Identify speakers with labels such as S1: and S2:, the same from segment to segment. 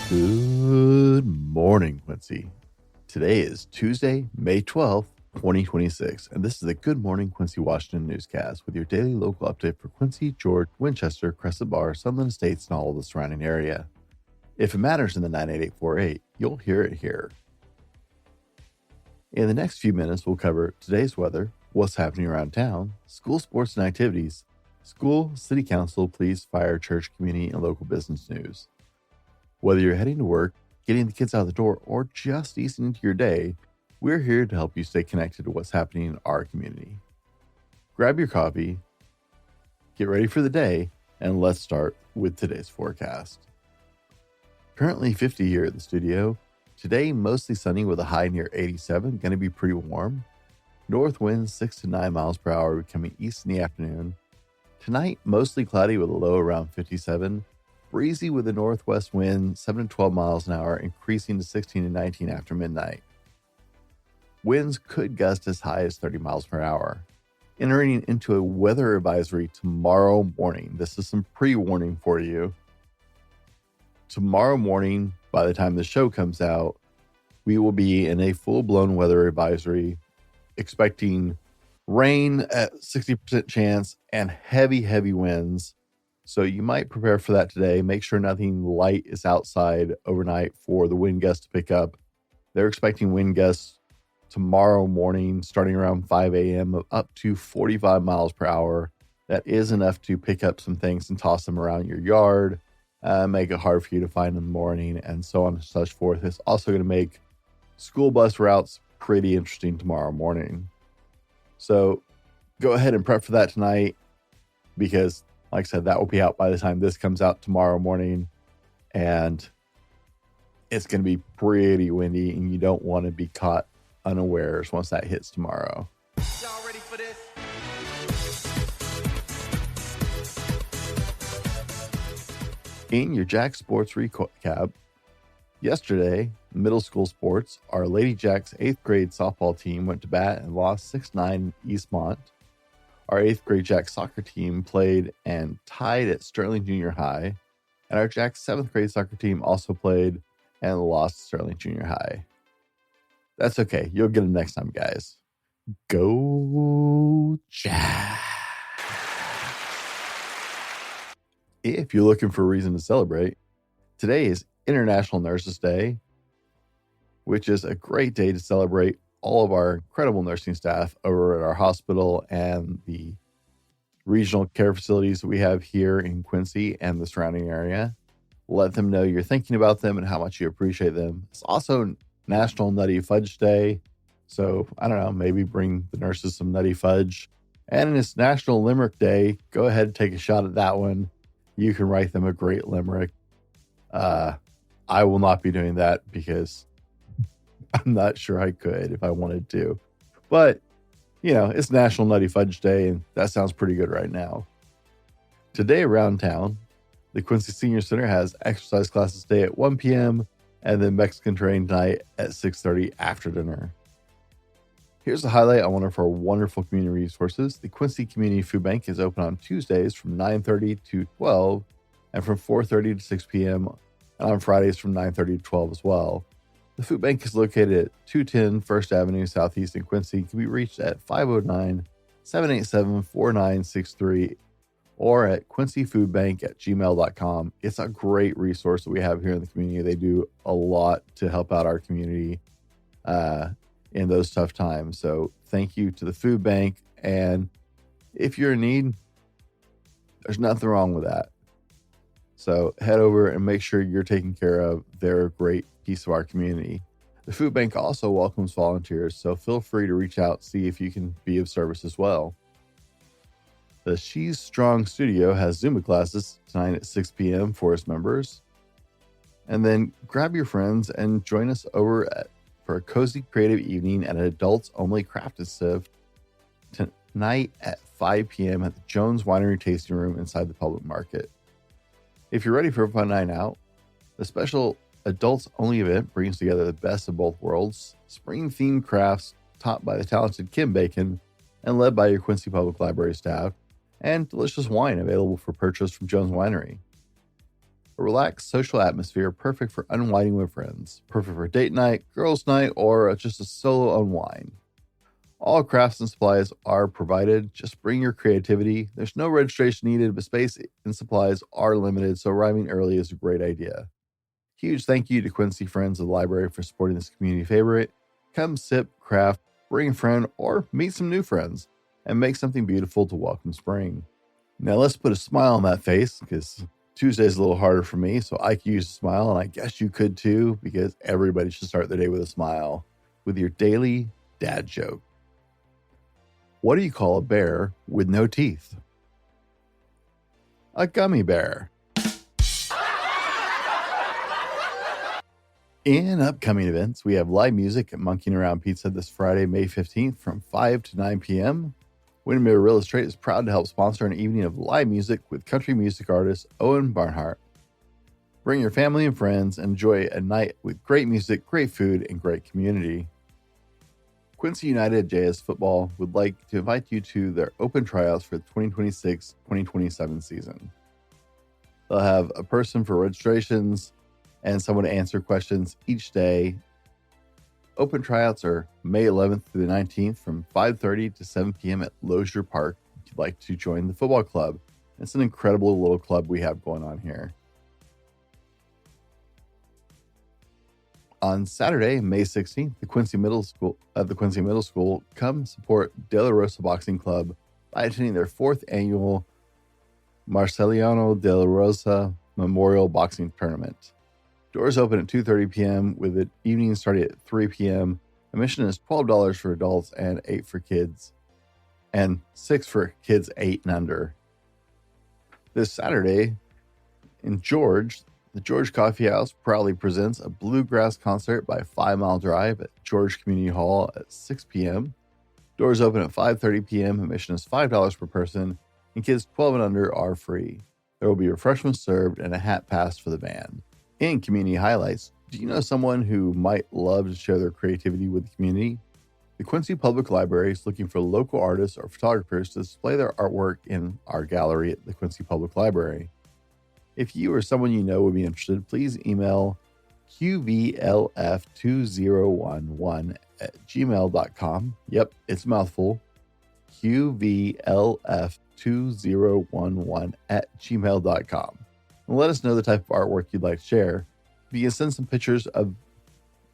S1: Good morning, Quincy. Today is Tuesday, May 12th, 2026, and this is the Good Morning Quincy, Washington newscast with your daily local update for Quincy, George, Winchester, Crescent Bar, Sunland Estates, and all of the surrounding area. If it matters in the 98848, you'll hear it here. In the next few minutes, we'll cover today's weather, what's happening around town, school sports and activities, school, city council, police, fire, church, community, and local business news. Whether you're heading to work, getting the kids out the door, or just easing into your day, we're here to help you stay connected to what's happening in our community. Grab your coffee, get ready for the day, and let's start with today's forecast. Currently 50 here at the studio. Today, mostly sunny with a high near 87, going to be pretty warm. North winds 6 to 9 miles per hour, becoming east in the afternoon. Tonight, mostly cloudy with a low around 57. Breezy with a northwest wind 7 to 12 miles an hour, increasing to 16 to 19 after midnight. Winds could gust as high as 30 miles per hour. Entering into a weather advisory tomorrow morning. This is some pre-warning for you. Tomorrow morning, by the time the show comes out, we will be in a full-blown weather advisory, expecting rain at 60% chance and heavy winds. So you might prepare for that today. Make sure nothing light is outside overnight for the wind gusts to pick up. They're expecting wind gusts tomorrow morning, starting around 5 a.m. of up to 45 miles per hour. That is enough to pick up some things and toss them around your yard, make it hard for you to find in the morning, and so on and such forth. It's also going to make school bus routes pretty interesting tomorrow morning. So go ahead and prep for that tonight, because like I said, that will be out by the time this comes out tomorrow morning, and it's going to be pretty windy, and you don't want to be caught unawares once that hits tomorrow.
S2: Y'all ready for this?
S1: In your Jack Sports recap, yesterday, middle school sports, our Lady Jacks 8th grade softball team went to bat and lost 6-9 Eastmont. Our 8th grade Jack soccer team played and tied at Sterling Junior High. And our Jack 7th grade soccer team also played and lost Sterling Junior High. That's okay. You'll get them next time, guys. Go Jack! If you're looking for a reason to celebrate, today is International Nurses Day, which is a great day to celebrate all of our incredible nursing staff over at our hospital and the regional care facilities that we have here in Quincy and the surrounding area. Let them know you're thinking about them and how much you appreciate them. It's also National Nutty Fudge Day. So, I don't know, maybe bring the nurses some nutty fudge. And it's National Limerick Day. Go ahead and take a shot at that one. You can write them a great limerick. I will not be doing that because I'm not sure I could if I wanted to. But, you know, it's National Nutty Fudge Day, and that sounds pretty good right now. Today around town, the Quincy Senior Center has exercise classes today at 1 p.m. and then Mexican train tonight at 6:30 after dinner. Here's a highlight on one of our wonderful community resources. The Quincy Community Food Bank is open on Tuesdays from 9:30 to 12 and from 4:30 to 6 p.m. and on Fridays from 9:30 to 12 as well. The food bank is located at 210 First Avenue Southeast in Quincy. It can be reached at 509-787-4963 or at quincyfoodbank@gmail.com. It's a great resource that we have here in the community. They do a lot to help out our community in those tough times. So thank you to the food bank. And if you're in need, there's nothing wrong with that. So head over and make sure you're taken care of. They're a great piece of our community. The food bank also welcomes volunteers, so feel free to reach out, see if you can be of service as well. The She's Strong Studio has Zumba classes tonight at 6 p.m. for its members. And then grab your friends and join us over for a cozy creative evening at an adults-only craft and sift tonight at 5 p.m. at the Jones Winery Tasting Room inside the public market. If you're ready for a fun night out, the special adults-only event brings together the best of both worlds, spring-themed crafts taught by the talented Kim Bacon and led by your Quincy Public Library staff, and delicious wine available for purchase from Jones Winery. A relaxed social atmosphere perfect for unwinding with friends, perfect for date night, girls' night, or just a solo unwind. All crafts and supplies are provided. Just bring your creativity. There's no registration needed, but space and supplies are limited, so arriving early is a great idea. Huge thank you to Quincy Friends of the Library for supporting this community favorite. Come sip, craft, bring a friend, or meet some new friends, and make something beautiful to welcome spring. Now let's put a smile on that face, because Tuesday's a little harder for me, so I could use a smile, and I guess you could too, because everybody should start their day with a smile, with your daily dad joke. What do you call a bear with no teeth? A gummy bear. In upcoming events, we have live music at Monkeying Around Pizza this Friday, May 15th from 5 to 9 p.m. Winchester Real Estate is proud to help sponsor an evening of live music with country music artist Owen Barnhart. Bring your family and friends and enjoy a night with great music, great food, and great community. Quincy United JS Football would like to invite you to their open tryouts for the 2026-2027 season. They'll have a person for registrations and someone to answer questions each day. Open tryouts are May 11th through the 19th from 5:30 to 7 p.m. at Loescher Park if you'd like to join the football club. It's an incredible little club we have going on here. On Saturday, May 16th, the Quincy Middle School come support De La Rosa Boxing Club by attending their 4th annual Marceliano De La Rosa Memorial Boxing Tournament. Doors open at 2:30 p.m. with the evening starting at 3 p.m. Admission is $12 for adults and $8 for kids, and $6 for kids 8 and under. This Saturday, in George, the George Coffee House proudly presents a bluegrass concert by 5 Mile Drive at George Community Hall at 6 p.m. Doors open at 5:30 p.m. Admission is $5 per person, and kids 12 and under are free. There will be refreshments served and a hat pass for the band. In community highlights, do you know someone who might love to share their creativity with the community? The Quincy Public Library is looking for local artists or photographers to display their artwork in our gallery at the Quincy Public Library. If you or someone you know would be interested, please email qvlf2011@gmail.com. Yep, it's a mouthful. qvlf2011@gmail.com. And let us know the type of artwork you'd like to share. If you can send some pictures of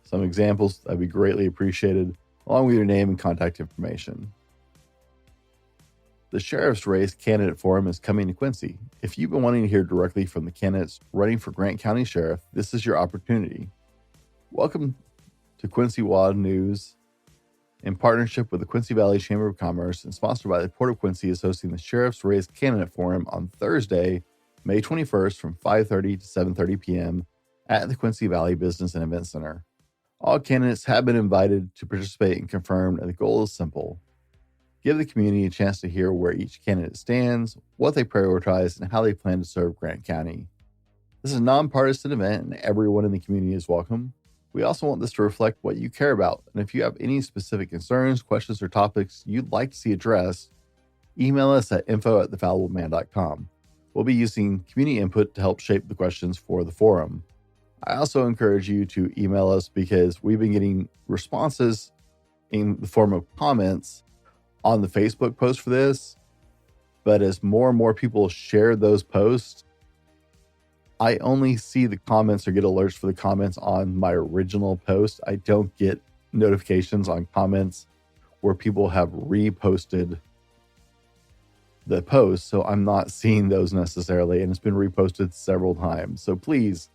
S1: some examples, that'd be greatly appreciated, along with your name and contact information. The Sheriff's Race Candidate Forum is coming to Quincy. If you've been wanting to hear directly from the candidates running for Grant County Sheriff, this is your opportunity. Welcome to Quincy WAD News. In partnership with the Quincy Valley Chamber of Commerce and sponsored by the Port of Quincy, is hosting the Sheriff's Race Candidate Forum on Thursday, May 21st from 5:30 to 7:30 p.m. at the Quincy Valley Business and Event Center. All candidates have been invited to participate and confirmed, and the goal is simple. Give the community a chance to hear where each candidate stands, what they prioritize, and how they plan to serve Grant County. This is a nonpartisan event, and everyone in the community is welcome. We also want this to reflect what you care about, and if you have any specific concerns, questions, or topics you'd like to see addressed, email us at info@thefallibleman.com. We'll be using community input to help shape the questions for the forum. I also encourage you to email us because we've been getting responses in the form of comments on the Facebook post for this. But as more and more people share those posts, I only see the comments or get alerts for the comments on my original post. I don't get notifications on comments where people have reposted the post, so I'm not seeing those necessarily, and it's been reposted several times. So please,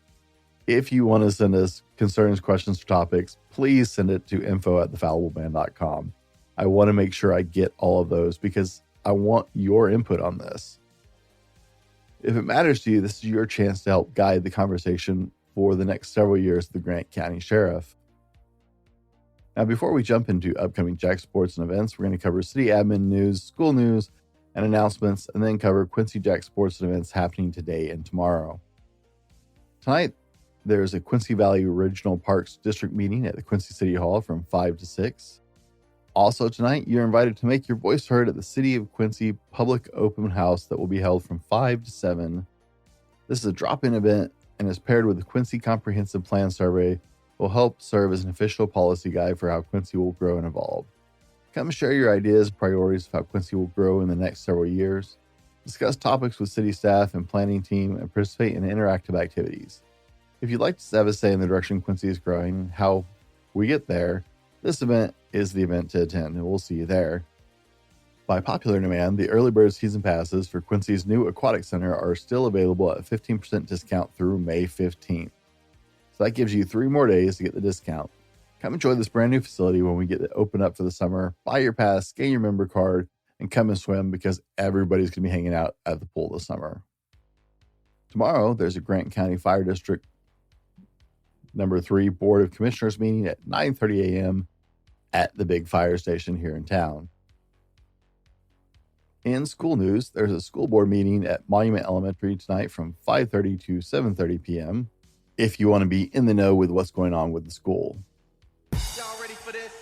S1: if you want to send us concerns, questions, or topics, please send it to info@thefallibleman.com. I want to make sure I get all of those because I want your input on this. If it matters to you, this is your chance to help guide the conversation for the next several years of the Grant County Sheriff. Now, before we jump into upcoming Jack sports and events, we're going to cover city admin news, school news, and announcements, and then cover Quincy Jack sports and events happening today and tomorrow. Tonight, there's a Quincy Valley Regional Parks District meeting at the Quincy City Hall from 5 to 6. Also tonight, you're invited to make your voice heard at the City of Quincy Public Open House that will be held from 5 to 7. This is a drop-in event and is paired with the Quincy Comprehensive Plan Survey, will help serve as an official policy guide for how Quincy will grow and evolve. Come share your ideas and priorities of how Quincy will grow in the next several years. Discuss topics with city staff and planning team and participate in interactive activities. If you'd like to have a say in the direction Quincy is growing and how we get there, this event is the event to attend, and we'll see you there. By popular demand, the early bird season passes for Quincy's new aquatic center are still available at a 15% discount through May 15th. So that gives you 3 more days to get the discount. Come enjoy this brand new facility when we get it open up for the summer. Buy your pass, scan your member card, and come and swim because everybody's going to be hanging out at the pool this summer. Tomorrow, there's a Grant County Fire District number 3 Board of Commissioners meeting at 9:30 a.m. at the big fire station here in town. In school news, there's a school board meeting at Monument Elementary tonight from 5:30 to 7:30 p.m. if you want to be in the know with what's going on with the school.
S2: Y'all ready for this?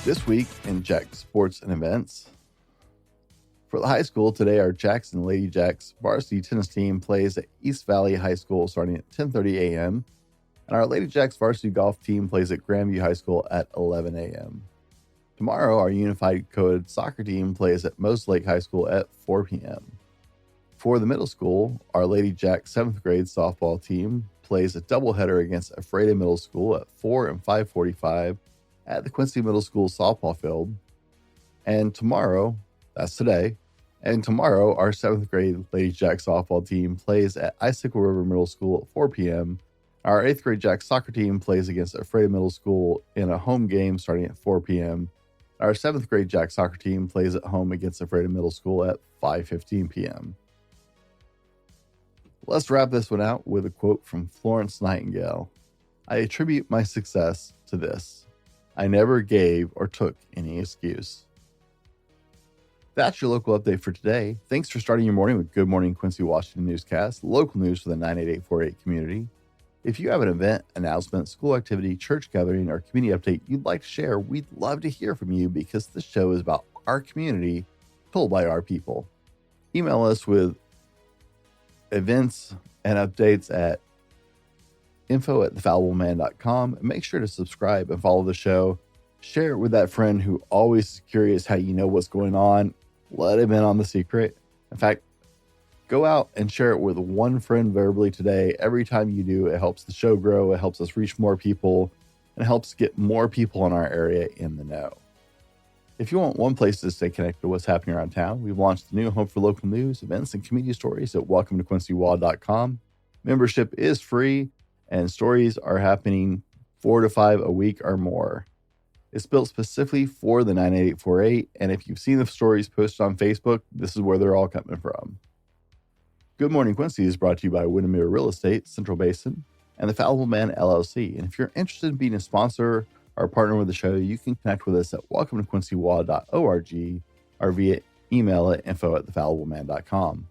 S1: This week in Jack Sports and Events. For the high school, today our Jacks and Lady Jacks varsity tennis team plays at East Valley High School starting at 10:30 a.m. And our Lady Jacks varsity golf team plays at Grandview High School at 11 a.m. Tomorrow, our unified code soccer team plays at Moss Lake High School at 4 p.m. For the middle school, our Lady Jacks 7th grade softball team plays a doubleheader against Ephrata Middle School at 4 and 5:45 at the Quincy Middle School softball field. And tomorrow, that's today, and tomorrow, our 7th grade Lady Jacks softball team plays at Icicle River Middle School at 4 p.m. Our 8th grade Jacks soccer team plays against Ephrata Middle School in a home game starting at 4 p.m. Our 7th grade Jacks soccer team plays at home against Ephrata Middle School at 5:15 p.m. Let's wrap this one out with a quote from Florence Nightingale. I attribute my success to this. I never gave or took any excuse. That's your local update for today. Thanks for starting your morning with Good Morning Quincy Washington Newscast, local news for the 98848 community. If you have an event, announcement, school activity, church gathering, or community update you'd like to share, we'd love to hear from you because this show is about our community told by our people. Email us with events and updates at info@thefallibleman.com. And make sure to subscribe and follow the show. Share it with that friend who always is curious how you know what's going on. Let him in on the secret. In fact, go out and share it with one friend verbally today. Every time you do, it helps the show grow. It helps us reach more people and helps get more people in our area in the know. If you want one place to stay connected to what's happening around town, we've launched the new home for local news, events, and community stories at welcometoquincywa.com. Membership is free and stories are happening 4 to 5 a week or more. It's built specifically for the 98848, and if you've seen the stories posted on Facebook, this is where they're all coming from. Good Morning Quincy is brought to you by Windermere Real Estate, Central Basin, and the Fallible Man LLC. And if you're interested in being a sponsor or partner with the show, you can connect with us at welcometoquincywa.org or via email at info@thefallibleman.com.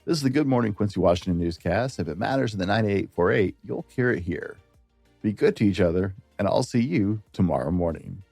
S1: This is the Good Morning Quincy Washington Newscast. If it matters in the 98848, you'll hear it here. Be good to each other, and I'll see you tomorrow morning.